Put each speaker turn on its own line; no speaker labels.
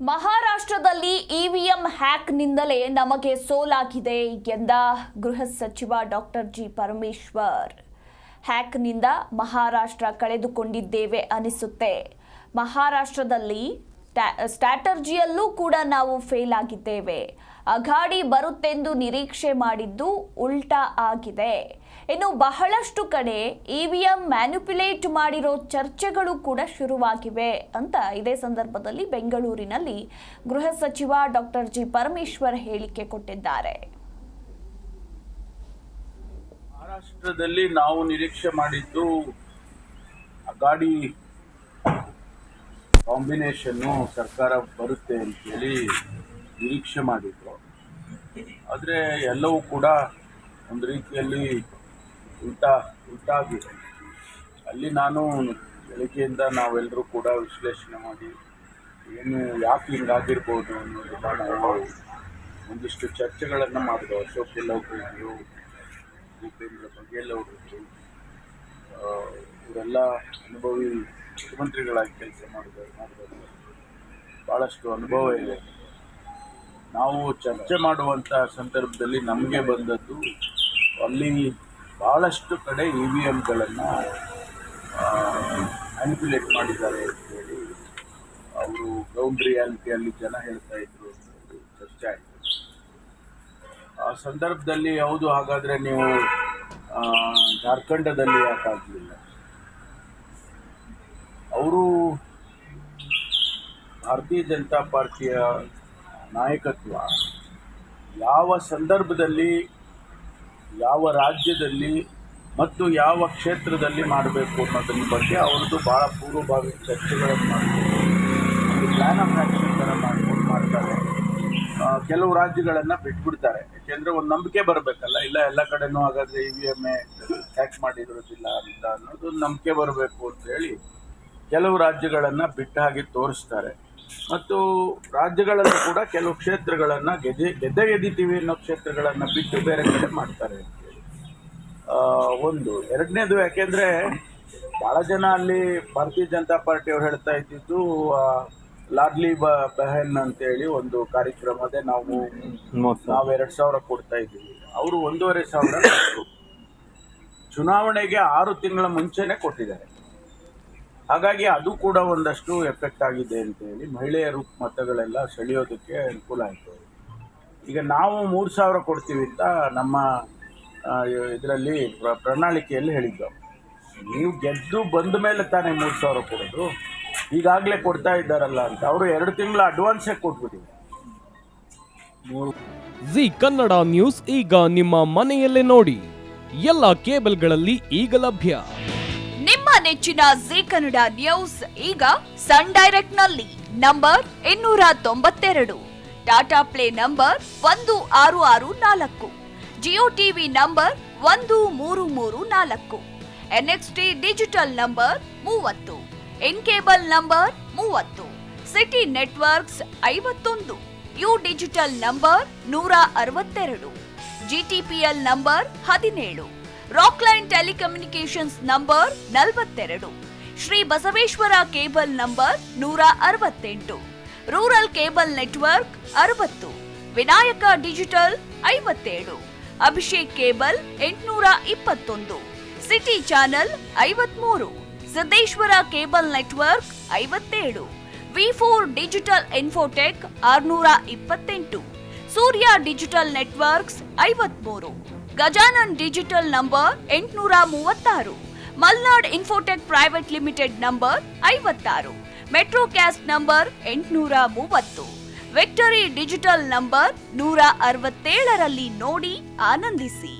ಮಹಾರಾಷ್ಟ್ರದಲ್ಲಿ ಇವಿಎಂ ಹ್ಯಾಕ್ನಿಂದಲೇ ನಮಗೆ ಸೋಲಾಗಿದೆ ಎಂದ ಗೃಹ ಸಚಿವ ಡಾಕ್ಟರ್ ಜಿ ಪರಮೇಶ್ವರ್. ಹ್ಯಾಕ್ನಿಂದ ಮಹಾರಾಷ್ಟ್ರ ಕಳೆದುಕೊಂಡಿದ್ದೇವೆ ಅನಿಸುತ್ತೆ. ಮಹಾರಾಷ್ಟ್ರದಲ್ಲಿ ಸ್ಟ್ರಾಟಜಿಯಲ್ಲೂ ಕೂಡ ನಾವು ಫೇಲ್ ಆಗಿದ್ದೇವೆ. ಅಘಾಡಿ ಬರುತ್ತೆಂದು ನಿರೀಕ್ಷೆ ಮಾಡಿದ್ದು ಉಲ್ಟಾ ಆಗಿದೆ. ಇನ್ನು ಬಹಳಷ್ಟು ಕಡೆ ಇವಿಎಂ ಮ್ಯಾನಿಪ್ಯುಲೇಟ್ ಮಾಡಿರೋ ಚರ್ಚೆಗಳು ಕೂಡ ಶುರುವಾಗಿವೆ ಅಂತ ಇದೇ ಸಂದರ್ಭದಲ್ಲಿ ಬೆಂಗಳೂರಿನಲ್ಲಿ ಗೃಹ ಸಚಿವ ಡಾಕ್ಟರ್ ಜಿ ಪರಮೇಶ್ವರ್ ಹೇಳಿಕೆ ಕೊಟ್ಟಿದ್ದಾರೆ.
ಮಹಾರಾಷ್ಟ್ರದಲ್ಲಿ ನಾವು ನಿರೀಕ್ಷೆ ಮಾಡಿದ್ದು ಅಘಾಡಿ ಕಾಂಬಿನೇಷನ್ನು ಸರ್ಕಾರ ಬರುತ್ತೆ ಅಂತೇಳಿ ನಿರೀಕ್ಷೆ ಮಾಡಿದ್ರು. ಆದರೆ ಎಲ್ಲವೂ ಕೂಡ ಒಂದು ರೀತಿಯಲ್ಲಿ ಉಲ್ಟಾಗಿದೆ. ಅಲ್ಲಿ ನಾನು ಬೆಳಗ್ಗೆಯಿಂದ ನಾವೆಲ್ಲರೂ ಕೂಡ ವಿಶ್ಲೇಷಣೆ ಮಾಡಿ ಯಾಕೆ ಹಿಂಗಾಗಿರ್ಬೋದು ಅನ್ನೋದನ್ನು ನಾವು ಒಂದಿಷ್ಟು ಚರ್ಚೆಗಳನ್ನು ಮಾಡಿದೆವು. ಅಶೋಕ್ ಗೆಹ್ಲೋಟ್, ಭೂಪೇಂದ್ರ ಬಘೇಲ್ ಅವರು, ಇವರೆಲ್ಲ ಅನುಭವಿ ಮುಖ್ಯಮಂತ್ರಿಗಳಾಗಿ ಕೆಲಸ ಮಾಡಿದವರು, ಭಾಳಷ್ಟು ಅನುಭವ ಇದೆ. ನಾವು ಚರ್ಚೆ ಮಾಡುವಂಥ ಸಂದರ್ಭದಲ್ಲಿ ನಮಗೆ ಬಂದದ್ದು ಅಲ್ಲಿ ಭಾಳಷ್ಟು ಕಡೆ ಇವಿಎಂಗಳನ್ನು ಮ್ಯಾನಿಪ್ಯುಲೇಟ್ ಮಾಡಿದ್ದಾರೆ ಅಂತೇಳಿ ಅವರು ಗ್ರೌಂಡ್ ರಿಯಾಲಿಟಿಯಲ್ಲಿ ಜನ ಹೇಳ್ತಾ ಇದ್ರು, ಚರ್ಚೆ ಆಯಿತು. ಆ ಸಂದರ್ಭದಲ್ಲಿ ಹೌದು, ಹಾಗಾದರೆ ನೀವು ಜಾರ್ಖಂಡದಲ್ಲಿ ಯಾಕಾಗಲಿಲ್ಲ? ಅವರು ಭಾರತೀಯ ಜನತಾ ಪಾರ್ಟಿಯ ನಾಯಕತ್ವ ಯಾವ ಸಂದರ್ಭದಲ್ಲಿ, ಯಾವ ರಾಜ್ಯದಲ್ಲಿ ಮತ್ತು ಯಾವ ಕ್ಷೇತ್ರದಲ್ಲಿ ಮಾಡಬೇಕು ಅನ್ನೋದ್ರ ಬಗ್ಗೆ ಅವ್ರದ್ದು ಭಾಳ ಪೂರ್ವಭಾವಿ ಚರ್ಚೆಗಳನ್ನು ಮಾಡ್ತಾರೆ. ಒಂದು ಪ್ಲ್ಯಾನ್ ಆಫ್ ಆ್ಯಕ್ಷನ್ ಥರ ಮಾಡ್ತಾರೆ. ಕೆಲವು ರಾಜ್ಯಗಳನ್ನು ಬಿಟ್ಬಿಡ್ತಾರೆ. ಯಾಕೆಂದರೆ ಒಂದು ನಂಬಿಕೆ ಬರಬೇಕಲ್ಲ, ಇಲ್ಲ ಎಲ್ಲ ಕಡೆನೂ ಹಾಗಾದರೆ ಇವಿಎಂ ಹ್ಯಾಕ್ ಮಾಡಿರೋದಿಲ್ಲ ಅಂತ ಅನ್ನೋದು ಒಂದು ನಂಬಿಕೆ ಬರಬೇಕು ಅಂತೇಳಿ ಕೆಲವು ರಾಜ್ಯಗಳನ್ನು ಬಿಟ್ಟ ಹಾಗೆ ತೋರಿಸ್ತಾರೆ. ಮತ್ತು ರಾಜ್ಯಗಳಲ್ಲೂ ಕೂಡ ಕೆಲವು ಕ್ಷೇತ್ರಗಳನ್ನು ಗೆದ್ದಿತೀವಿ ಅನ್ನೋ ಕ್ಷೇತ್ರಗಳನ್ನು ಬಿಟ್ಟು ಬೇರೆ ಕಡೆ ಮಾಡ್ತಾರೆ ಅಂತೇಳಿ ಒಂದು. ಎರಡನೇದು, ಯಾಕೆಂದರೆ ಭಾಳ ಜನ ಅಲ್ಲಿ ಭಾರತೀಯ ಜನತಾ ಪಾರ್ಟಿಯವ್ರು ಹೇಳ್ತಾ ಇದ್ದಿದ್ದು ಲಾಡ್ಲಿ ಬೆಹನ್ ಅಂತೇಳಿ ಒಂದು ಕಾರ್ಯಕ್ರಮದೇ ನಾವು 2,000 ಕೊಡ್ತಾ ಇದ್ದೀವಿ. ಅವರು 1,500 ಚುನಾವಣೆಗೆ 6 ತಿಂಗಳ ಮುಂಚೆನೇ ಕೊಟ್ಟಿದ್ದಾರೆ. ಹಾಗಾಗಿ ಅದು ಕೂಡ ಒಂದಷ್ಟು ಎಫೆಕ್ಟ್ ಆಗಿದೆ ಅಂತೇಳಿ ಮಹಿಳೆಯರು ಮತಗಳೆಲ್ಲ ಸೆಳೆಯೋದಕ್ಕೆ ಅನುಕೂಲ ಆಯಿತು. ಈಗ ನಾವು 3,000 ಕೊಡ್ತೀವಿ ಅಂತ ನಮ್ಮ ಇದರಲ್ಲಿ ಪ್ರಣಾಳಿಕೆಯಲ್ಲಿ ಹೇಳಿದ್ದೆವು. ನೀವು ಗೆದ್ದು ಬಂದ ಮೇಲೆ ತಾನೇ 3,000 ಕೊಡೋದು, ಈಗಾಗಲೇ ಕೊಡ್ತಾ ಇದ್ದಾರಲ್ಲ ಅಂತ ಅವರು 2 ತಿಂಗಳ ಅಡ್ವಾನ್ಸೇ ಕೊಟ್ಬಿಟ್ಟಿದ್ದಾರೆ.
ಜಿ ಕನ್ನಡ ನ್ಯೂಸ್ ಈಗ ನಿಮ್ಮ ಮನೆಯಲ್ಲೇ ನೋಡಿ. ಎಲ್ಲ ಕೇಬಲ್ಗಳಲ್ಲಿ ಈಗ ಲಭ್ಯ.
ನಿಮ್ಮ ನೆಚ್ಚಿನ ಜಿ ಕನ್ನಡ ನ್ಯೂಸ್ ಈಗ ಸನ್ ಡೈರೆಕ್ಟ್ ನಲ್ಲಿ number 292, Tata play number 1664, Jio TV number 1334, NXT digital number 30, in cable number 30, city networks 51, U digital number 162, GTPL number 17, Rockline telecommunications number 42, Shri Basaveshwara cable number 168, rural cable network 60, Vinayaka digital 57, Abhishek cable 821, city channel 53, Siddeshwara cable network 57, ವಿ4 digital infotech 628, Surya digital networks 53, Gajanan digital number 836, Malnad infotech private limited number 56, Metrocast number 830, Victory digital number 167ರಲ್ಲಿ ನೋಡಿ ಆನಂದಿಸಿ.